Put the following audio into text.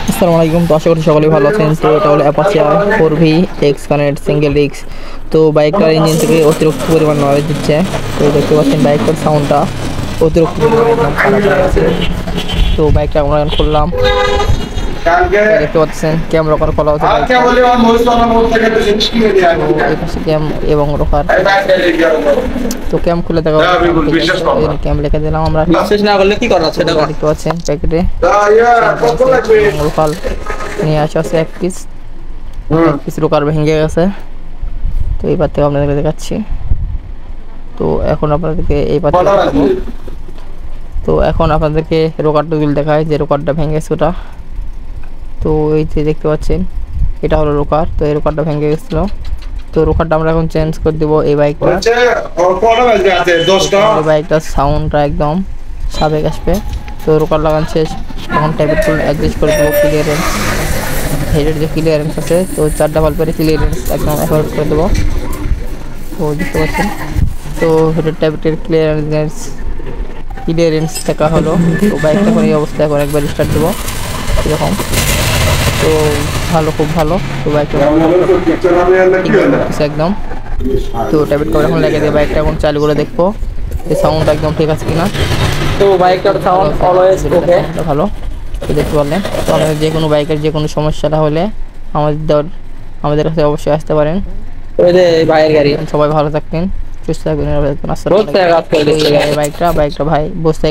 আসসালামু আলাইকুম। তো আশা করি সকলেই ভালো আছেন। তো এটা হলো Apache R4V x connect single disc. তো বাইকটার ইঞ্জিন থেকে অতিরিক্ত পরিমাণ নয়েজ দিচ্ছে। তো দেখতে পাচ্ছেন বাইকটার সাউন্ডটা অতিরিক্ত পরিমাণে একদম খারাপ হয়ে গেছে। তো বাইকটা আমরা এখন খুললাম, দেখতে পাচ্ছেন ক্যাম রকার খোলা হচ্ছে বাইকটা। তো এই পাশে ক্যাম এবং রকার। তো ক্যাম খুলে দেখা ক্যাম লেখা দিলাম আমরা। দেখতে পাচ্ছেন প্যাকেটে রকার নিয়ে আসা আছে এক পিস রকার ভেঙে গেছে। তো এই পার থেকে আপনাদেরকে দেখাচ্ছি। তো এখন আপনাদেরকে এই পার তো এখন আপনাদেরকে রকারটা তুলে দেখায় যে রকারটা ভেঙে গেছে ওটা। তো এই যে দেখতে পাচ্ছেন এটা হলো রকার। তো এই রকারটা ভেঙে গেছিলো। তো রকারটা আমরা এখন চেঞ্জ করে দেবো এই বাইকটার সাউন্ডটা একদম সাবেক আসবে। তো রকার লাগান শেষ, এখন ট্যাবের ফুল অ্যাডজাস্ট করে দেবো ক্লিয়ারেন্স, হেডের যে ক্লিয়ারেন্স আছে তো 4 বাল্বের ক্লিয়ারেন্স একদম অ্যাভয়েড করে দেবো। তো দেখতে পাচ্ছেন তো হেডের ট্যাবের ক্লিয়ারেন্স দেখা হলো। তো বাইকটা এখন এই অবস্থায় এখন একবার স্টার্ট দেবো এরকম। তো ভালো, খুব ভালো। তো বাইকটা একদম তো ট্যাবেট কভার এখন লাগিয়ে দিয়ে বাইকটা এখন চালু করে দেখবো এই সাউন্ড একদম ঠিক আছে কিনা। তো বাইকটার সাউন্ড অলওয়েজ ওকে, ভালো। তো দেখতে পারলেন। তো আমাদের যে কোনো বাইকের যে কোনো সমস্যাটা হলে আমাদের কাছে অবশ্যই আসতে পারেন। ওই যে ভাইয়ের গাড়ি। সবাই ভালো থাকবেন, সুস্থ থাকবেন। বাইকটা ভাই বসতে